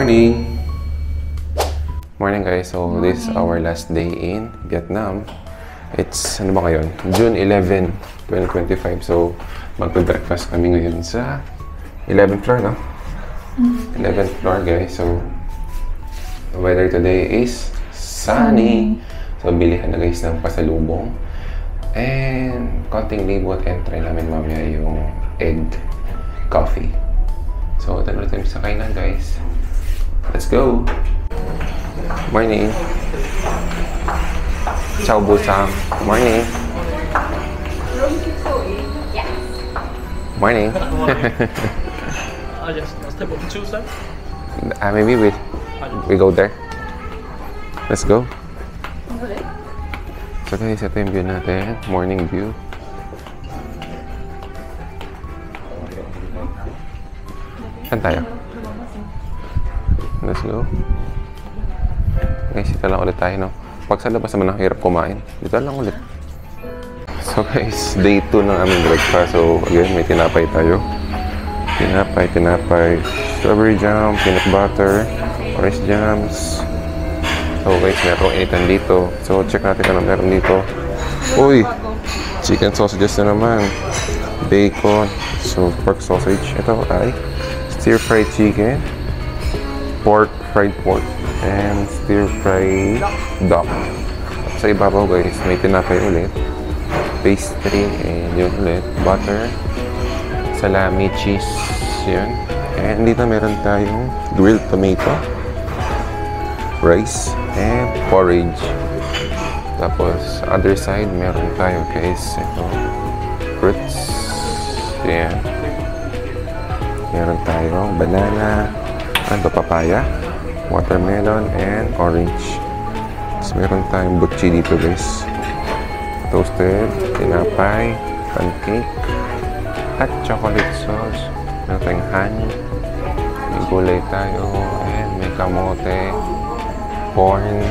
Morning! Morning guys, so this is our last day in Vietnam. It's, ano ba ngayon? June 11, 2025. So, magpe-breakfast kami ngayon sa 11th floor, no? 11th floor guys. So, the weather today is sunny. So, bilihan na guys ng pasalubong. And, konting libot and try namin mamaya yung egg coffee. So, ito na tayo sa kainan guys. Let's go! Morning! Ciao Busang! Morning! Morning! Yes, step of Tuesday. Maybe we go there. Let's go! So guys, ito yung view natin. Morning view. Saan tayo? Let's go. Guys, dito lang ulit tayo, no? Pag sa labas naman, hirap kumain. Dito lang ulit. So guys, day 2 ng aming breakfast. So again, may tinapay tayo. Tinapay. Strawberry jam, peanut butter, orange jams. So guys, merong initan dito. So check natin kung ano meron dito. Uy! Chicken sausages na naman. Bacon. So pork sausage. Ito ay stir-fried chicken, fried pork, and stir-fried duck. Sa ibabaw guys, may tinapay ulit, pastry, and yun ulit, butter, salami, cheese, yun. And dito meron tayong grilled tomato, rice, and porridge. Tapos, other side, meron tayo guys, ito, fruits, yan. Meron tayong banana, papaya, watermelon, and orange. Tapos meron tayong butchi dito guys. Toasted, tinapay, pancake, at chocolate sauce. Meron tayong honey, may gulay tayo, and may kamote, corn,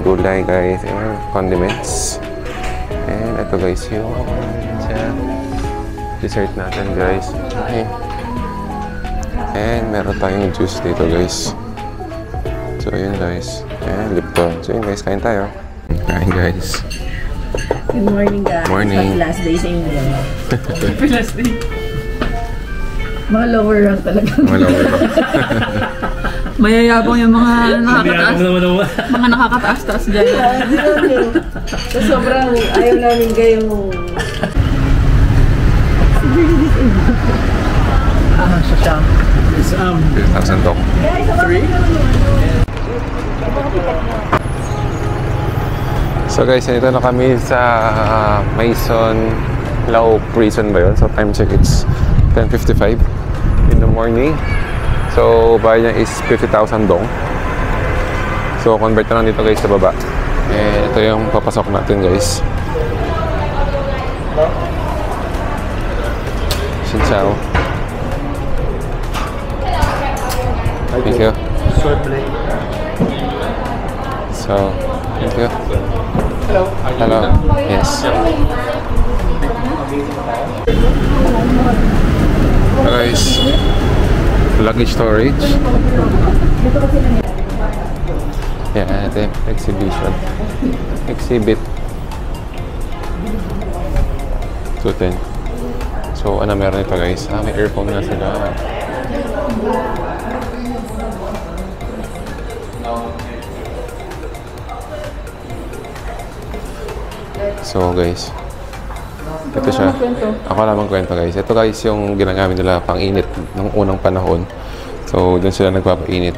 gulay guys, and condiments. And ito guys yung dessert natin guys. Okay. And meron tayong juice dito guys. So yun guys. And Lipton. So yun guys, kain tayo. Kain guys. Good morning guys. Morning. Happy last day sa inyo. Happy last day. Mga lower rank talaga. Mga lower rank. Mayayabang yung mga nakakataas. Mga nakakataas-taas dyan. So sobrang ayaw namin gayong... siya. It's 3,000 dong. 3. So guys, nandito na kami sa Maison Lao Prison ba yun? So time check, it's 10:55 in the morning. So bayad niya is 50,000 dong. So convert na lang dito guys sa baba. And ito yung papasok natin guys. Xin chào. Thank you. So, thank you. Hello. Hello. Yes. Guys, luggage storage. Yeah, ito yung exhibition. Exhibit 210. So, ano meron ito guys? May earphone na sila. So guys, ito siya. Ako lamang kwento guys. Ito guys yung ginagamit nila pang init ng unang panahon. So dun sila nagpapainit.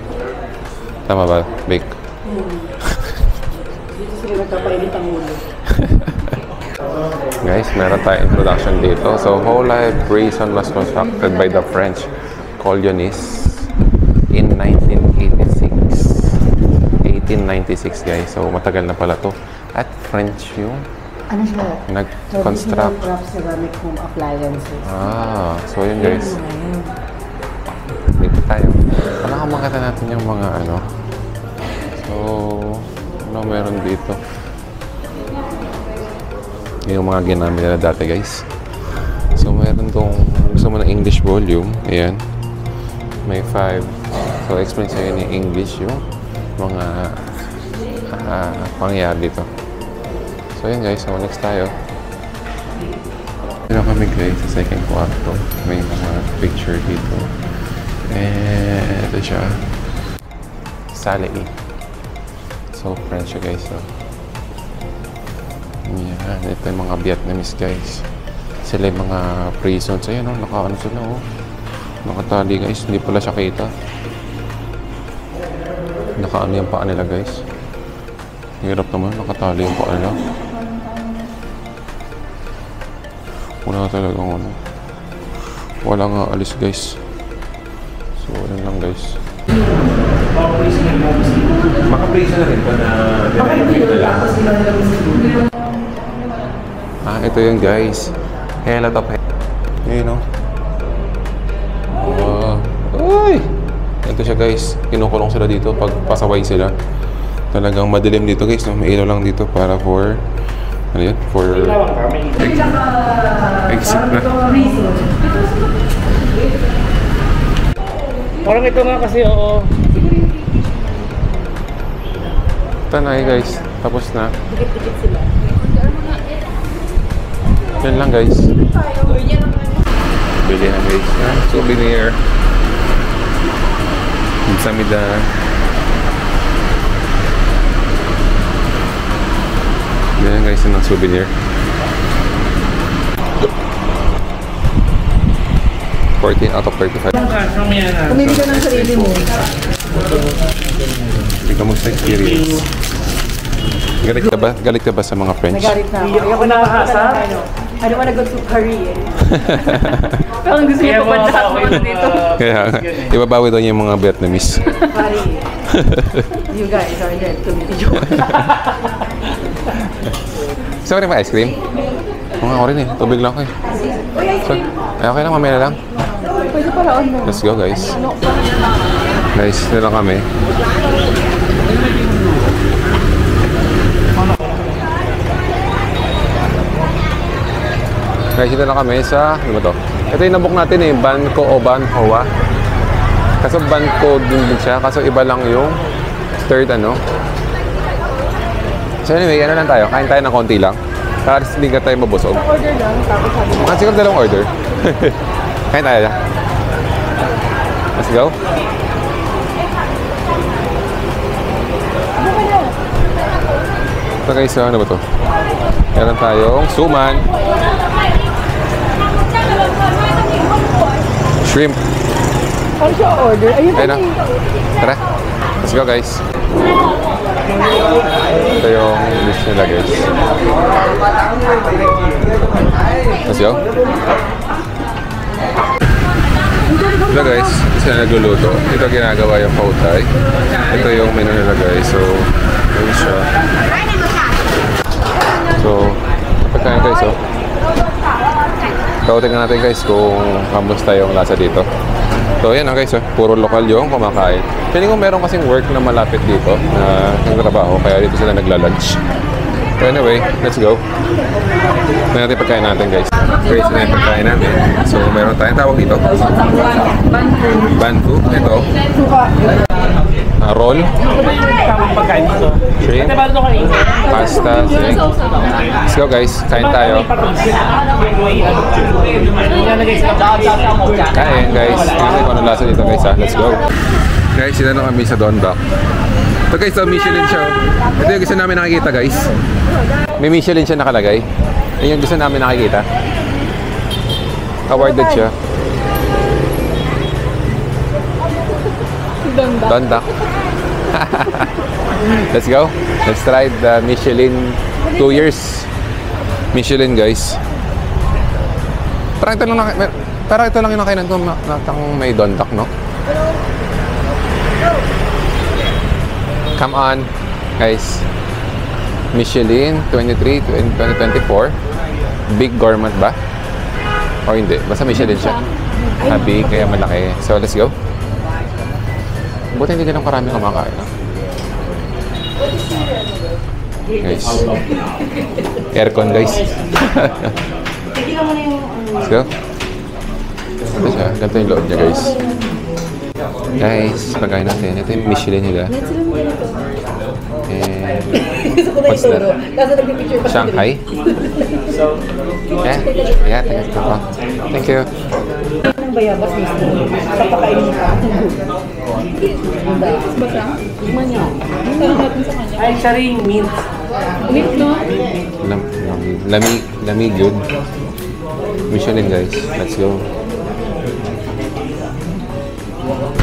Tama ba, Bake? Dito sila nagpapainit ang ulo. Guys, meron tayong introduction dito. So Whole Life Prison was constructed by the French colonists in 1896 guys. So matagal na pala to. At French yung ano siya? nag-construct. Ceramic home appliances. So yun guys. Dito tayo. Makita natin yung mga ano. So, ano meron dito? Yung mga ginamit nila dati guys. So meron tong gusto mo ng English volume. Ayan. May 5 So, explain sa'yo ni English yung mga pangyayari dito. So, yun guys. So, next tayo. Dito kami guys sa second kwarto. May mga picture dito. And ito siya. Sally. So, French siya guys. So, yan. Ito yung mga Vietnamese guys. Sila yung mga prisons. Ayan o, naka-ano sila o. Nakatali guys. Hindi pala siya kita. Naka-ano yung paa nila guys. Hirap naman. Nakatali yung paa nila. Wala talagang ano. Wala nga alis guys. So, wala lang guys. Maka-prison na rin ba na ito yun guys. Hela top head. Yun o. Uy! Ito siya guys. Kinukulong sila dito pag pasaway sila. Talagang madilim dito guys. No? May ilaw lang dito para for... Ano yun? For... exit na. Parang ito nga kasi, oo. Tanay guys. Tapos na. Dikit-dikit sila. Yan lang guys. Bili na guys. Souvenir. Samida. Yan guys ng souvenir. 14 out of 35. Pumili ka ng sarili mo. Hindi ka mo sa experience. Galit ka ba sa mga French? Nagalit na ako. Ayoko na makasa. I don't wanna go to Paris. Parang gusto niya pupunta ako dito. Kaya nga, ibabawi daw niya yung mga Vietnamese. Paris. You guys are here to meet you. Gusto ko rin ba ice cream? Oo nga ako rin eh. Tubig lang ako eh. So, okay lang, mamaya na lang. Pwede pala on mo. Let's go guys. Guys, na lang kami. Guys, dito na kami sa, ano ba to? Ito yung nabook natin eh, Banco o Banhoa. Kaso Banco din siya, kaso iba lang yung third ano. So anyway, ano lang tayo, kain tayo ng konti lang. Para hindi ka tayo mabusog. Order lang, tapos sabi mo. Siguro dalawang order. Kain tayo na. Let's go. Ito guys, ano ba to? Meron tayong suman. Shrimp. Ano siya order? Ayun Ayun na. Tara. Let's go guys. Ito yung dish nila guys. Let's go. Ito guys, isa na nagluluto. Ito ginagawa yung pautay. Ito yung menu nila guys. So, yun siya. So, pagkain guys oh. Tingnan natin guys kung kamusta yung lasa dito. So yan guys, puro lokal yung kumakain. Feeling ko meron kasing work na malapit dito na nagtrabaho, kaya dito sila nagla-lunch. So anyway, let's go. Tingnan natin pagkain natin guys. Guys, ito yung pagkain natin. So meron tayong tawag dito. Bantu. Ito. Roll. Tamang pagkain dito. Shrimp. Pasta. Let's go guys, kain tayo. Kain guys. Tingnan ko anong lasa dito guys ha. Let's go. Guys, sila na kami sa Don Doc. Ito guys, so Michelin siya. Ito yung gusto namin nakikita guys. May Michelin siya nakalagay. Ito yung gusto namin nakikita. Awarded siya. Don Doc. Let's go. Let's try the Michelin 2 years. Michelin guys. Parang ito lang yung nakainan ko natang may Don Doc, no? Come on, guys. Michelin 2024. Big Gourmand ba? O hindi? Basta Michelin siya. Big, kaya malaki. So, let's go. Buti hindi ganun karami kumakain. Guys. Aircon, guys. Let's go. Ito siya. Ganito yung loob niya, guys. Guys, pagkain natin. Ito yung Michelin nila. And Gusto ko na what's that? ituro. Kaso nagpipicture pa. Shanghai? Yeah. Yeah, thank you. Thank you. Ang bayabas mismo. Papakainin mo pa. Manyak. Ay, siya rin mint. Mint, no? Lamig good. Michelin guys. Let's go.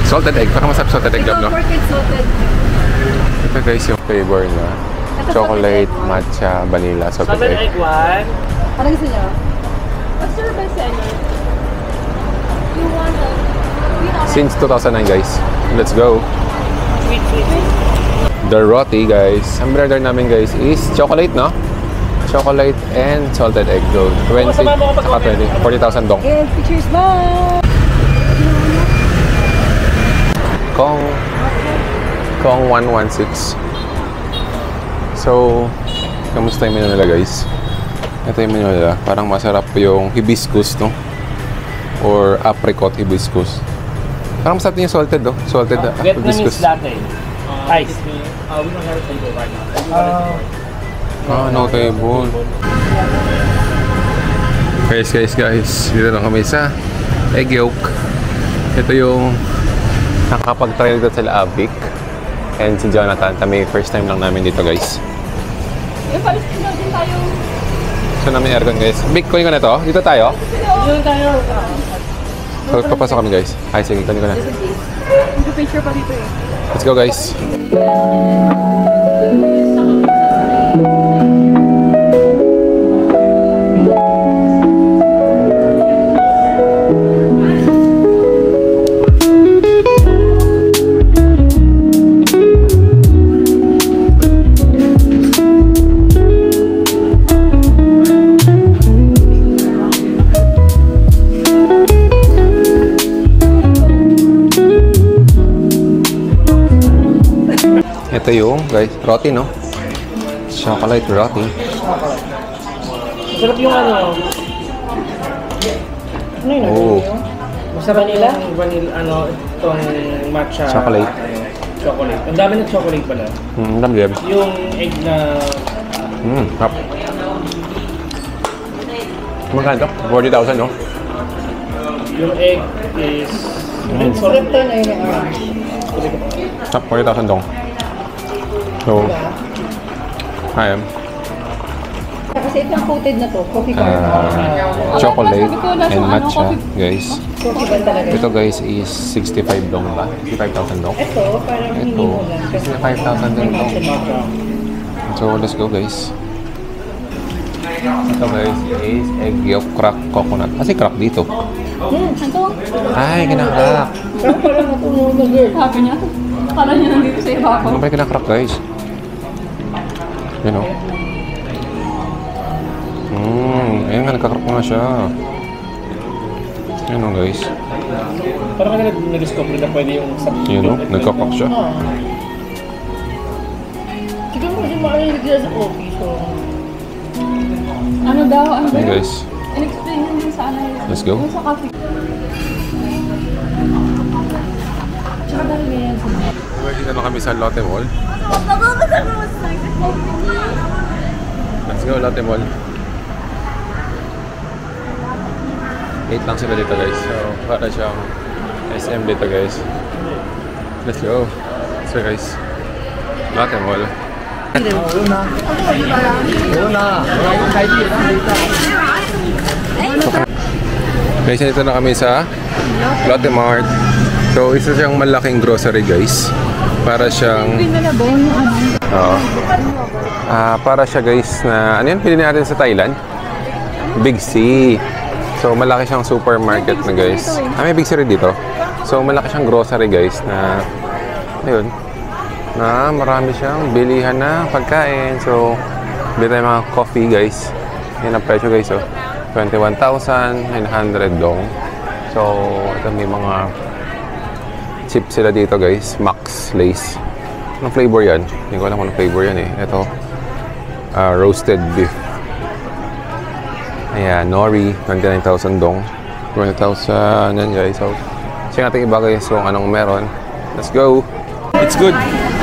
Salted egg. Baka masarap salted egg job, no? Pork and salted. Ito guys yung flavor na chocolate, matcha, vanilla, salted Salted egg. egg one. Ano gusto niyo? What's your best seller? You want a... Since 2009 guys. Let's go. Sweet, sweet. The roti guys. Ang brother namin guys is chocolate, no? Chocolate and salted egg. So 20, saka 20. 40,000 dong. Yes, pictures ba? Kong 116. So, kamusta yung menu nila guys? Ito yung menu nila. Parang masarap yung hibiscus, no? Or apricot hibiscus. Parang masarap din yung salted, no? Salted Vietnamese hibiscus. latte. Ice. No table. Guys. Dito lang kami sa egg yolk. Ito yung nakapag-try dito sa Avic. And si Jonathan, kami first time lang namin dito guys. Eh, palis na din tayo. So namin aircon guys. Big, kunin ko na to. Dito tayo. Dito tayo. So papasok kami guys. Ay sige, kunin ko na. Picture pa dito eh. Let's go guys. Ito yung guys, roti no? Chocolate roti. Masarap yung ano. Ano yun? Oh, Masarap yung vanilla, itong matcha. Chocolate. Chocolate. Ang dami ng chocolate pala. dami. Yung egg na... Hap. Magkano to? 40,000 no? Yung egg is... Sarap tayo na yun yung orange. Hap, 40,000 dong. So, I am Kasi ito ang coated na to. Coffee bar. chocolate and matcha guys. Coffee bar talaga. Ito guys is 65 dong ba? 65,000 dong? Ito, parang hindi Ito, mo lang. 65,000 din dong. So, let's go guys. Ito guys is egg yolk crack coconut. Kasi crack dito. Ito. Ay, kinakrak. Parang parang natunaw na girl. Sabi niya. Kala niya nandito sa ibabaw. Ano ba yung kinakrak guys? You know? Ayan nga, nagkakrak na siya. Yun o guys. Parang ka na-discover na pwede yung... Yun o, nagkakrak siya. Siguro kasi makalilig sila sa coffee. So, Ano daw? Ano ba Ayan yun? guys. In-explain niya din sa ano yun. Let's go. Yung sa coffee. tsaka dahil ganyan sa mga. Dito na kami sa Lotte Mall. Let's go, Lotte Mall. 8 lang sila dito guys. So, para siyang SM dito guys. Let's go. So guys, Lotte Mall. Guys, dito na kami sa Lotte Mart. So, isa siyang malaking grocery guys. Para siyang... para siya guys na... Ano yan? Pili natin sa Thailand? Big C. So, malaki siyang supermarket na guys. May Big C rin dito. So, malaki siyang grocery guys na... Ayun. Na marami siyang bilihan na pagkain. So, bili tayo mga coffee guys. Yan ang presyo guys. Oh. 21,900 dong. So, ito may mga chips sila dito guys. Max Lace. Anong flavor yan? Hindi ko alam kung anong flavor yan eh. Ito. Roasted beef. Ayan, nori. 29,000 dong. 20,000 yan guys. So, Check natin iba guys kung anong meron. Let's go. It's good.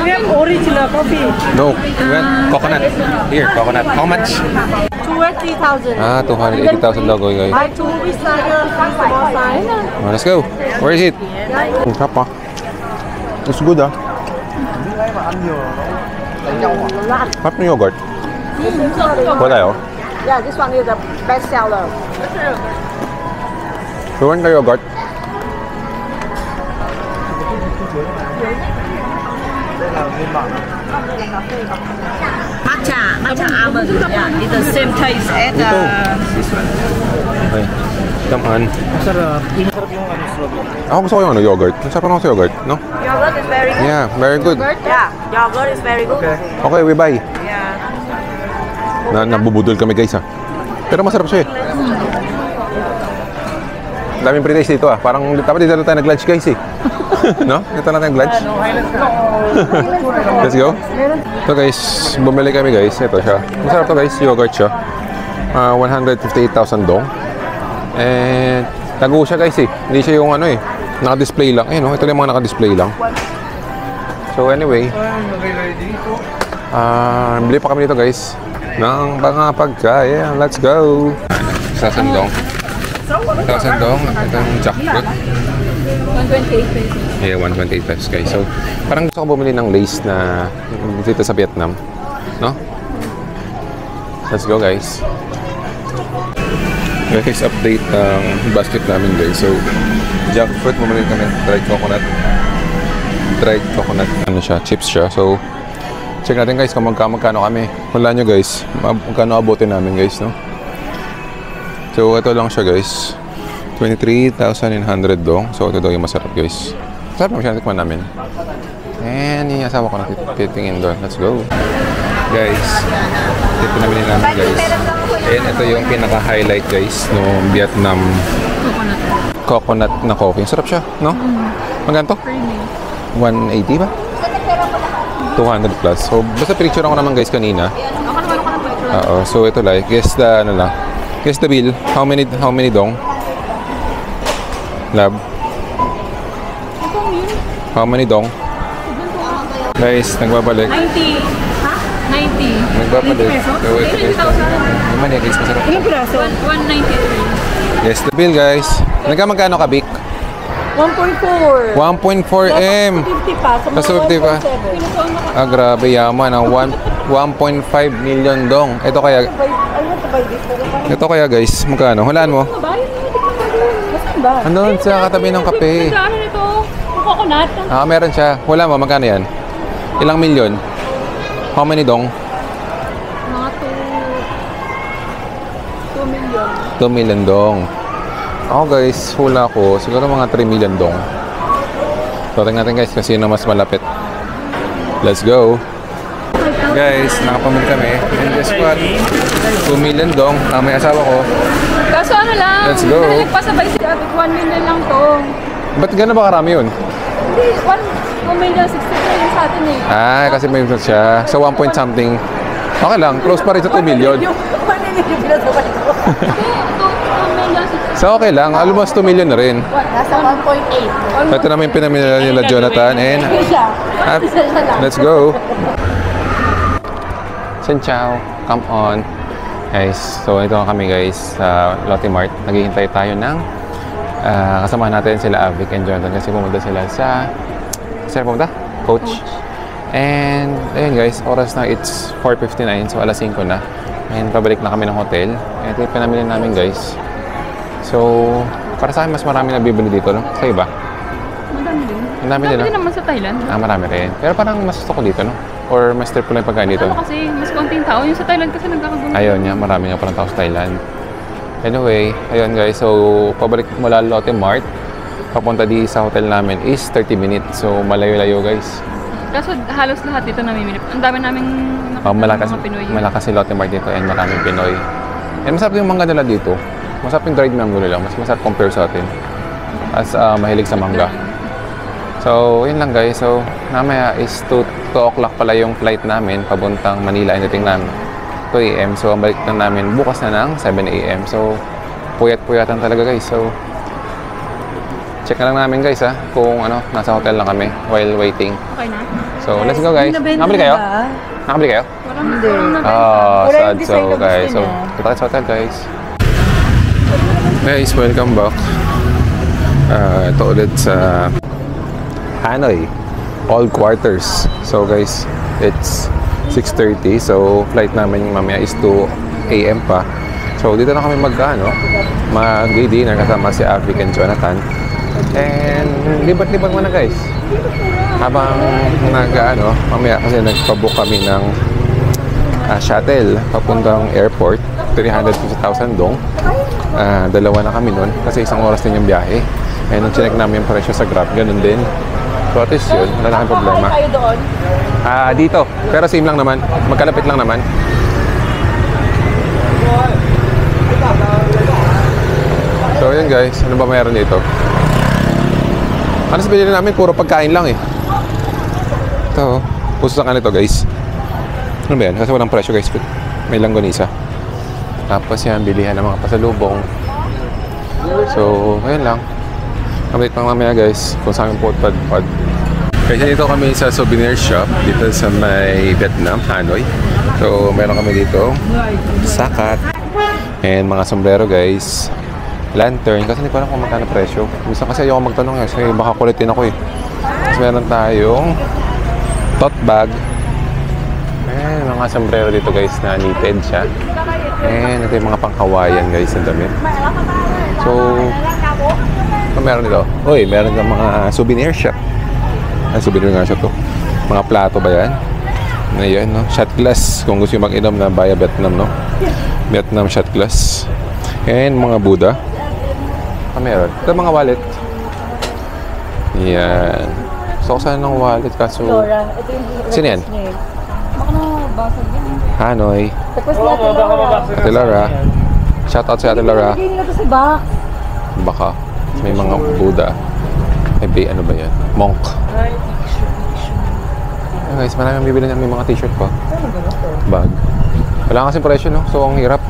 We have original coffee. No, we want coconut. Here, coconut. How much? 2,000. 280,000 daw guys. Buy 2 with small size. Let's go. Where is it? Ang sarap ah. It's good ah. Sarap ng yogurt. Wala yun. Yeah, this one is the best seller. You want the yogurt? Matcha almond. Yeah, it's the same taste as this one. Okay. Come on. Masarap. Masarap yung ano, strawberry. Ako gusto ko yung yogurt. Masarap ako sa yogurt, no? Yogurt is very good. Yeah, very good. Yeah, yogurt is very good. Okay, we buy. Yeah. Nabubudol kami guys ah. Pero masarap siya eh. Daming pre-taste dito ah. Parang dapat dito na tayo nag-lunch guys eh. No? Dito na tayo nag-lunch. Let's go. So guys, bumili kami guys. Ito siya. Masarap to guys. Yogurt siya. 158,000 dong. And tago siya guys eh. Hindi siya yung ano eh. Naka-display lang. Ayun oh. Ito lang yung mga naka-display lang. So anyway. Bili pa kami dito guys. Ng mga pagkain. Let's go. Sasandong. Sasandong. Ito yung jackfruit. 128 pesos. Yeah, 128 pesos guys. So, parang gusto ko bumili ng lace na dito sa Vietnam. No? Let's go guys. Guys, update ang basket namin guys. So, jackfruit, bumili kami. Dried coconut. Dried coconut. Ano siya? Chips siya. So, check natin guys kung magkano kami. Wala nyo guys. Magkano abutin namin guys, no? So, ito lang siya guys. 23,900 dong. So, ito daw yung masarap guys. Sarap naman siya. Natikman namin. And yung asawa ko na titingin doon. Let's go. Guys, ito na binili namin guys. And ito yung pinaka-highlight guys no Vietnam coconut na coffee. Sarap siya, no? Magkano to? 180 ba? 200 plus. So, basta picture ako naman guys kanina. Oo. So, ito like, guess the, ano lang. Guess the bill. How many dong? Lab? How many dong? Guys, nagbabalik. 90. Ha? 90. Nagbabalik. So, ito guys. Yung mani guys, masarap. Ilang piraso? 193. Guess the bill guys. Magkano ka, Vic? 1.4. 1.4M. 50 pa. Sa 50 pa. Ah, grabe yaman. 1.5 million dong. Ito kaya, ito kaya guys, magkano? Hulaan mo. Andun sa katabi ng kape. Ano nito? Coconut. Ah, meron siya. Hulaan mo, magkano yan? Ilang milyon? How many dong? Mga 2 million. 2 million dong. Ako guys, hula ko. Siguro mga 3 million dong. So, tingnan natin guys kung sino mas malapit. Let's go. Guys, nakapamili kami. And guess what? 2 million dong. May asawa ko. Kaso ano lang, Let's go. nagpasabay si Abit, 1 million lang to. Ba't gano'n ba karami yun? Hindi, 1 million 63 yung sa atin eh. Ah, kasi may influence siya. So, 1 point something. Okay lang. Close pa rin sa 2 million. Hindi, 2 million 63. So, okay lang. Almost 2 million na rin. Nasa 1.8. Ito naman yung pinamili nila Jonathan. And let's go. Xin chào. Come on. Guys, so ito kami guys sa Lotte Mart. Naghihintay tayo ng kasama natin sila Avic and Jonathan kasi pumunta sila sa pumunta? Coach. And ayun guys, oras na it's 4:59 so alas 5 na. And pabalik na kami ng hotel. Ito yung pinamili namin guys. So, para sa akin mas marami nabibili dito, no? Sa iba? Madami din. Ang dami din, no? Madami din naman sa Thailand. Ah, marami rin. Pero parang mas gusto ko dito, no? Or mas trip ko lang yung pagkain dito. Ano kasi, mas konting tao. Yung sa Thailand kasi nagkakagulo. Ayun nga, marami nga parang tao sa Thailand. Anyway, ayun guys, so pabalik mula Lotte Mart, papunta di sa hotel namin is 30 minutes. So malayo-layo guys. Kaso halos lahat dito namimili. Ang dami naming Malakas, mga Pinoy. malakas si Lotte Mart dito and maraming Pinoy. And masarap yung mangga nila dito. Masarap yung dried mango nila. Mas masarap compare sa atin. As mahilig sa mangga. So, yun lang guys. So, namaya is 2 o'clock pala yung flight namin papuntang Manila. And dating namin 2 a.m. So, ang balik na namin bukas na ng 7 a.m. So, puyat-puyatan talaga guys. So, check na lang namin guys ha, kung ano, nasa hotel lang kami while waiting. Okay na? So, let's go guys. Nakabili kayo? Nakabili kayo? Hindi. Oh, sad so guys. So, kita tayo sa hotel guys. Guys, welcome back. Ito ulit sa Hanoi, all quarters. So guys, it's 6:30. So, flight namin mamaya is 2 AM pa. So, dito na kami mag-dinner kasama si Avic and Jonathan. And libat-libat muna guys. Habang mamaya kasi nagpabook kami ng shuttle papuntang airport. 350,000 dong. Dalawa na kami nun kasi isang oras din yung biyahe. And nung chinek namin yung presyo sa Grab, ganun din. So at least yun, wala na kayong problema. Kayo doon? Dito. Pero same lang naman. Magkalapit lang naman. So yun guys, ano ba mayroon dito? Ano sa binili namin? Puro pagkain lang eh. Ito, puso sa kanito guys. Ano ba yan? Kasi walang presyo guys. May langgonisa. Tapos yan, bilihan ng mga pasalubong. So, ayun lang. Update pang mamaya guys kung saan po pad. Kasi dito kami sa souvenir shop dito sa may Vietnam, Hanoi. So, meron kami dito sakat and mga sombrero guys. Lantern, kasi hindi ko alam kung magkano presyo. Minsan kasi ayoko magtanong kasi baka kulitin ako eh. Tapos meron tayong tote bag. Ayan, mga sombrero dito guys na knitted siya. And ito yung mga pang-Hawaiian guys na damit. So, meron dito. Uy, meron ng mga souvenir shop. Souvenir nga siya to. Mga plato ba yan? Ayan, no? Shot glass. Kung gusto yung mag-inom na via Vietnam, no? Vietnam shot glass. And mga Buddha. Meron. Ito mga wallet. Yan. So, saan ng wallet kaso? Laura, ito yung Sino yan? Baka nabasag yan. Hanoi. Tapos na ito Laura. Ate Laura. Shout out sa Ate Laura. Lagay nila ito sa box. Baka. May mga Buddha. Ay, ano ba yan? Monk. Ayan guys, maraming bibili na may mga t-shirt pa. Bag. Wala kasi presyo, no? So, ang hirap.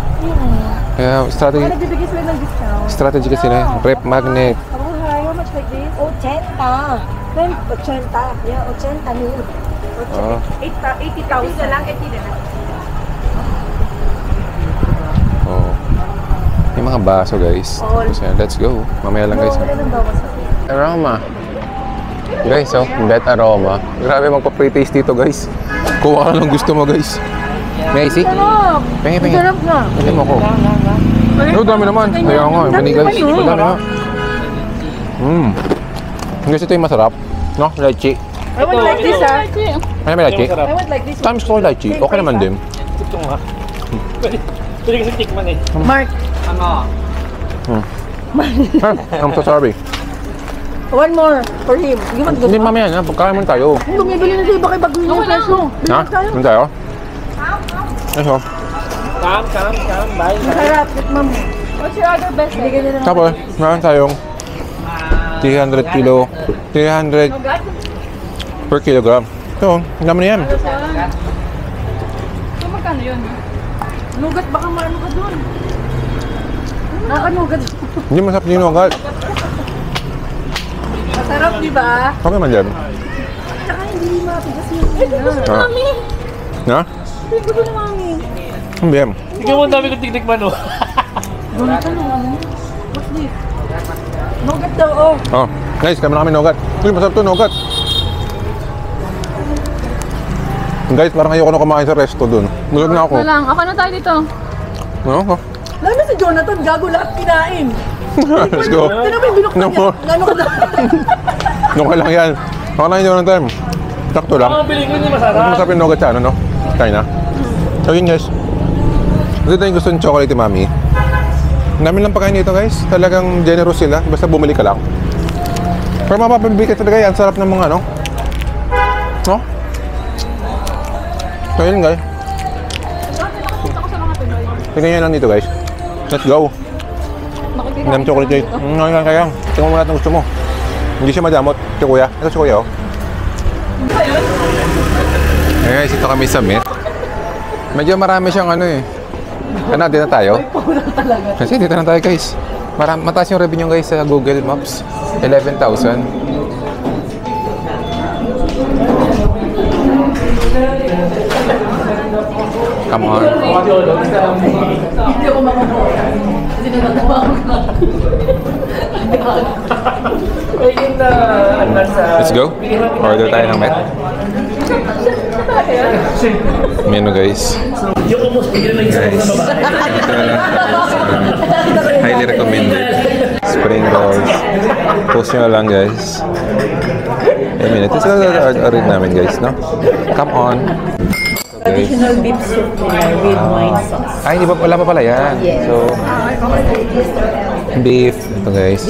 Kaya, strategy. Nagbibigay sila ng discount. Strategy kasi na. Rep magnet. Oh, hi. How much like this? 80. Then, 80. Yeah, 80 mil. Oh. 80,000 lang. 80 na lang. Oh. May mga baso guys. So, let's go. Mamaya lang guys. Wala nang bawas. Aroma. Guys, oh, bet aroma. Grabe magpa-pre-taste dito guys. Kuha ka lang gusto mo guys. May isi? Sarap! Pengi. Sarap na. Tingin mo ko. Oh, dami naman. Kaya nga, mani guys. Dami nga. Guys, ito yung masarap. No? Lychee. I would like this, ah. Ano may lychee? I would like this. Times ko lychee. Okay naman din. Ito nga. Pwede kasi tikman eh. Mark, I'm so sorry. one more for him. You want Hindi mamaya na. Pagkain mo tayo. Bumibili na sa iba kay bago yung presyo. Ha? Ano tayo? Eso. Bye. Sarap, tikman mo. What's your other best? Bigyan niya na. Tapos, meron tayong 300 kilo. 300 per kilogram. So, ang dami na yan. So, magkano yun? Nugat, baka maano ka dun. Nakanugat. Hindi masarap yung nugat. Masarap, di ba? Okay man dyan. Tsaka hindi matigas yung Ha? Na? Hindi ko na mami. Hindi yan. Tingnan mo ang dami kong tiktikman oh. Jonathan, ano? What's this? Nugat daw, oh. Oh, guys, kami na kami nugat. Uy, masarap to nugat. Guys, parang ayoko na kumain sa resto dun. Busog na ako. Wala lang. Ako na tayo dito. Ano? Lalo na si Jonathan, gago lahat kinain. Let's go. Tignan mo yung binuksan No niya. more. Gano'n ka daw. Okay lang yan. Okay lang yun ng time. Sakto lang. Ang piling ko hindi masarap. Masarap yung nugat sa ano, no? China. So yun guys. Ito tayong gusto ng chocolate ni Mami. Ang dami lang pagkain dito guys. Talagang generous sila. Basta bumili ka lang. Pero mapapabili ka talaga yan. Sarap ng mga ano. No? So yun guys. Tingnan nyo lang dito guys. Let's go. Ang dami chocolate guys. Ngayon kaya. Tingnan mo lahat ng gusto mo. Hindi siya madamot. Si kuya. Ito si kuya oh. Hey guys, ito kami sa Met. Medyo marami siyang ano eh. Ano, dito na tayo? Kasi dito na tayo guys. Mataas yung revenue guys sa Google Maps. 11,000. Come on. Hindi ako makakuha. Kasi nagatawa ako ka. Ayun na, Let's go. Order tayo ng Met. Menu guys. yung almost bigyan na isa Guys. na babae. Highly recommended. Spring rolls. Post nyo lang guys. A minute. Ito order namin guys, no? Come on. Guys. Additional beef soup with wine sauce. Ay, wala pa pala yan. So, beef. Ito guys.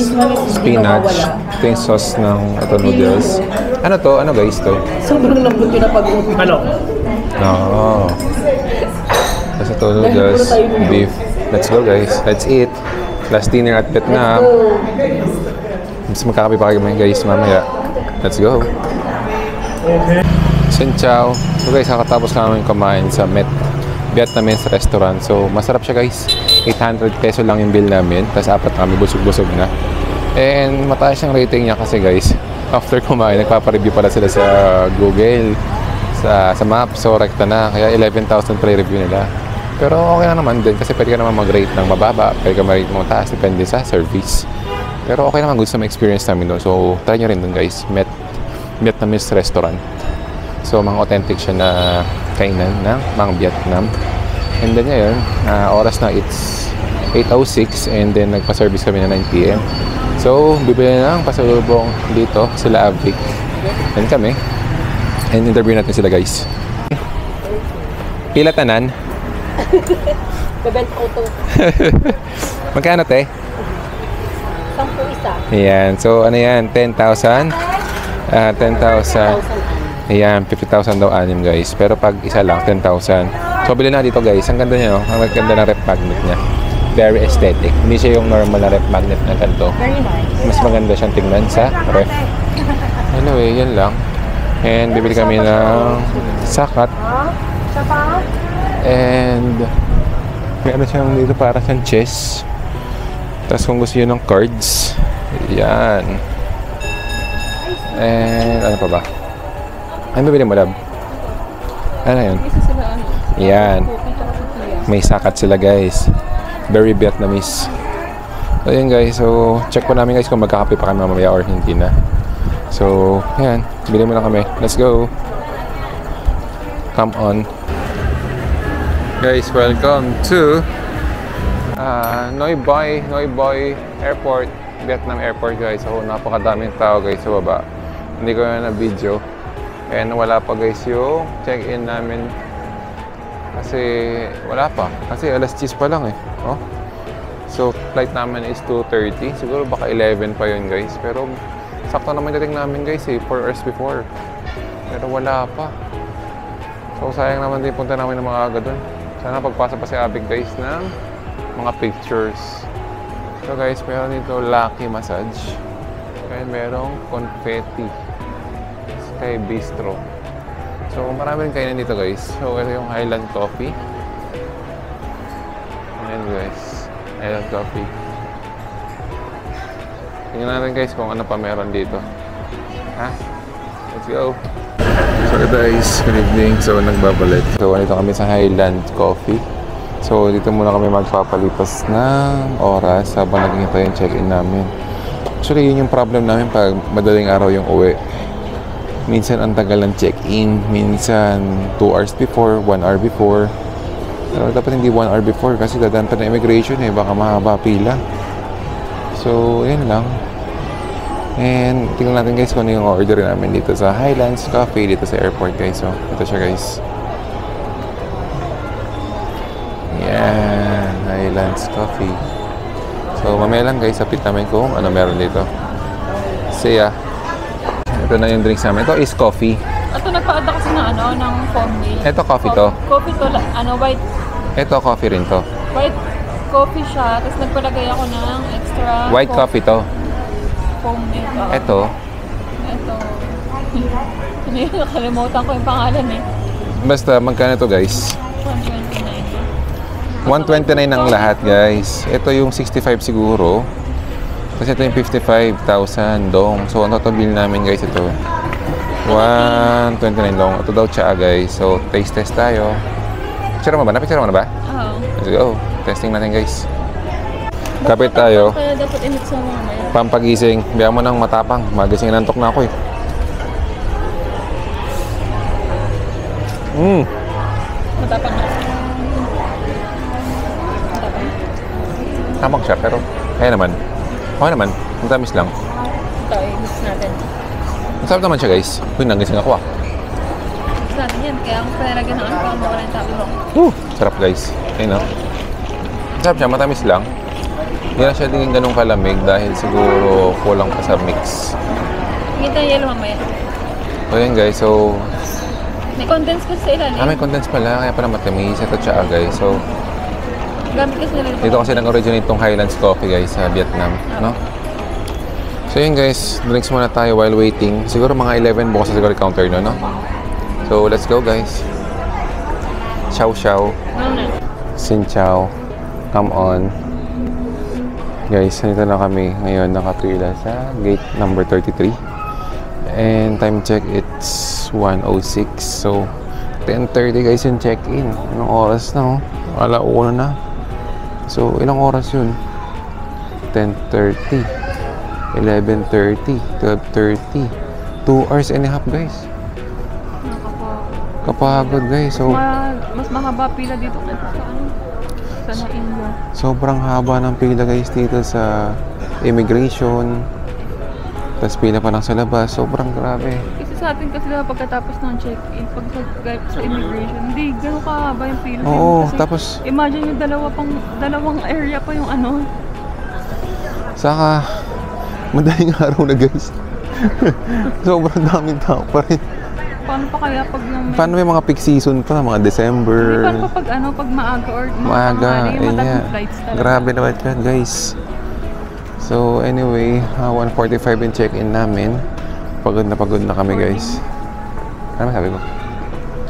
Spinach. Ito yung sauce ng noodles. Ano to? Ano guys to? Sobrang lambot yun na pag-uwi. Ano? Oo. Tapos ito noodles, beef. Let's go guys. Let's eat. Last dinner at Vietnam. Mas magkakape pa kami guys mamaya. Let's go. Xin chào. So guys, kakatapos namin kumain sa Met Vietnamese restaurant. So masarap siya guys. 800 peso lang yung bill namin. Tapos apat kami, busog-busog na. And mataas yung rating niya kasi guys, after kumain, nagpapareview pala sila sa Google, sa map. So rekta na. Kaya 11,000 pre-review nila. Pero okay na naman din kasi pwede ka naman mag-rate ng mababa. Pwede ka mag-rate ng taas. Depende sa service. Pero okay naman, good sa experience namin doon. So try nyo rin doon guys. Met Vietnamese restaurant. So, mga authentic siya na kainan ng mga Vietnam. And then ngayon, oras na it's 8:06 and then nagpa-service kami na 9 PM. So, bibili na ng pasalubong dito sila Avic. Yan kami. And interview natin sila guys. Pila tanan? Bebent auto. Magkano te? 10 isa. Ayan. So, ano yan? 10,000? 10,000. Ayan, 50,000 daw anim guys. Pero pag isa lang, 10,000. So, bilhin na dito guys. Ang ganda niya, no? Ang ganda ng rep magnet niya. Very aesthetic. Hindi siya yung normal na rep magnet na ganito. Very nice. Mas maganda siyang tingnan sa ref. Anyway, yan lang. And bibili kami ng sakat. And meron siyang dito para siyang chess. Tapos kung gusto nyo ng cards, yan. And ano pa ba? Ano bibili mo, lab? Ano yun? Yan. May sakat sila, guys. Very Vietnamese. So, yun, guys. So, check po namin, guys, kung magkakape pa kami mamaya or hindi na. So, yan. Bili mo na kami. Let's go. Come on. Guys, welcome to Noi Boy Airport. Vietnam Airport, guys. So, napakadaming tao, guys, sa baba. Hindi ko na video. And wala pa guys yung check-in namin. Kasi wala pa. Kasi alas 10 pa lang eh. Oh. So flight namin is 2:30. Siguro baka 11 pa yun guys. Pero sakto naman dating namin guys eh. 4 hours before. Pero wala pa. So sayang naman din punta namin ng mga aga dun. Sana pagpasa pa si Abig guys ng mga pictures. So guys, meron dito Lucky Massage. Kaya merong confetti. Kay Bistro. So, marami rin kainan dito guys. So, ito yung Highland Coffee. Ayan guys. Highland Coffee. Tingnan natin guys kung ano pa meron dito. Ha? Let's go! So guys, good evening. So, nagbabalik. So, dito kami sa Highland Coffee. So, dito muna kami magpapalipas ng oras habang naghihintay yung check-in namin. Actually, yun yung problem namin pag madaling araw yung uwi. Minsan ang tagal ng check-in, minsan 2 hours before, 1 hour before. Pero dapat hindi 1 hour before kasi dadaan pa na immigration eh, baka mahaba pila. So, yun lang. And tingnan natin guys kung ano yung order namin dito sa Highlands Coffee dito sa airport guys. So, ito siya guys. Yan, Highlands Coffee. So, mamaya lang guys, sapit namin kung ano meron dito. See ya! Ito na yung drinks namin. Ito is coffee. Ito nagpa-add kasi ng foam milk. Ito coffee to. Coffee to, white. Ito coffee rin to. White coffee siya. Tapos nagpalagay ako ng extra White coffee to. foam milk. Ito. Ito. Ano yun? Nakalimutan ko yung pangalan eh. Basta magkano to guys? 129. 129 ang lahat, guys. Ito yung 65 siguro. Tapos ito yung 55,000 dong. So, ang total bill namin, guys, ito. 129 dong. Ito daw tsaa, guys. So, taste test tayo. Picture mo ba? Napicture mo na ba? Oo. Let's go. Testing natin, guys. Kapit tayo. Kaya dapat init sa mga maya. Pampagising. Biya mo ng matapang. Magising nantok na ako eh. Matapang na. Tamang siya, pero kaya naman. Okay naman. Ang tamis lang. Ito, i-mix natin. Ang sarap naman siya, guys. Uy, nagising ako ah. Mix natin yan. Kaya ang pinalagyan ng ano, para mawala yung tapos. Sarap, guys. Ayun ah. Sarap siya, matamis lang. Hindi na siya din ganun kalamig dahil siguro kulang pa sa mix. Hingit ang yellow mamaya. So, yun, guys. So, May condense kasi sa ilalim. may condense pala. Kaya pala matamis. Ito tsaa, guys. So, Gamit kasi nila ito. dito kasi nag-originate tong Highlands Coffee, guys, sa Vietnam. No? So, yun, guys. Drinks muna tayo while waiting. Siguro mga 11 bukas sa siguro counter, no? So, let's go, guys. Chow chow. Ano na? Xin chow. Come on. Guys, nandito na kami ngayon nakapila sa gate number 33. And time check, it's 1:06. So, 10:30 guys yung check-in. Anong oras na, oh? Alauna na. So, ilang oras yun? 10:30, 11:30, 12:30. 2 hours and a half, guys. Kapagod, guys. So, Mas mahaba pila dito kaysa sa ano? Sa Nainyo. sobrang haba ng pila, guys, dito sa immigration. Tapos pila pa lang sa labas. Sobrang grabe. Kasi sa atin kasi diba, pagkatapos ng check-in, pag sa immigration, hindi gano'n kahaba yung pila. Oo, Kasi tapos imagine yung dalawang area pa yung ano. saka madaling araw na, guys. Sobrang daming tao pa rin. Paano pa kaya pag yung... Paano may mga peak season pa, mga December? Paano pa pag ano, pag maaga or Maaga, yung yeah. matagong flights talaga. Grabe naman yan, guys. So, anyway, 1:45 yung check-in namin. Pagod na kami, guys. Ano sabi ko?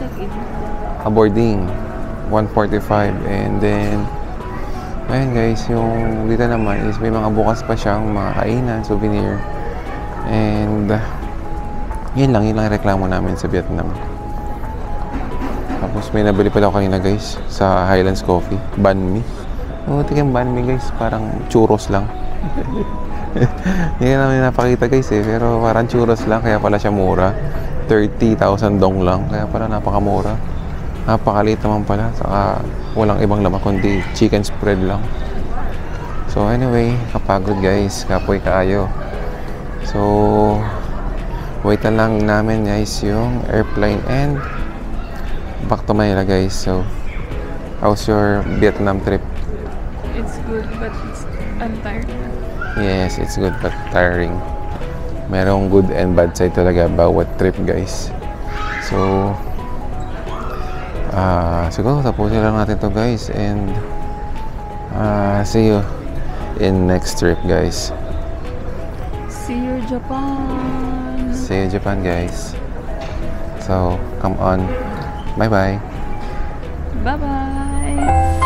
Check-in. Boarding. 1:45. And then, ayun, guys, yung dito naman is may mga bukas pa siyang mga kainan, souvenir. And, yun lang yung reklamo namin sa Vietnam. Tapos may nabili pala ako kanina, guys, sa Highlands Coffee. Banh mi. Tingnan banh mi, guys. Parang churros lang. Hindi namin napakita, guys, eh. Pero parang churros lang. Kaya pala siya mura. 30,000 dong lang. Kaya pala napakamura. Napakaliit naman pala. Saka walang ibang laman kundi chicken spread lang. So anyway, kapagod, guys. Kapoy kaayo. So, wait lang namin, guys, yung airplane and back to Manila, guys. So, how's your Vietnam trip? It's good, but I'm tired. Yes, it's good but tiring. Merong good and bad side talaga bawat trip, guys. So, siguro tapusin lang natin to, guys. And, see you in next trip, guys. See you, Japan! See you, Japan, guys. So, come on. Bye-bye. Bye-bye!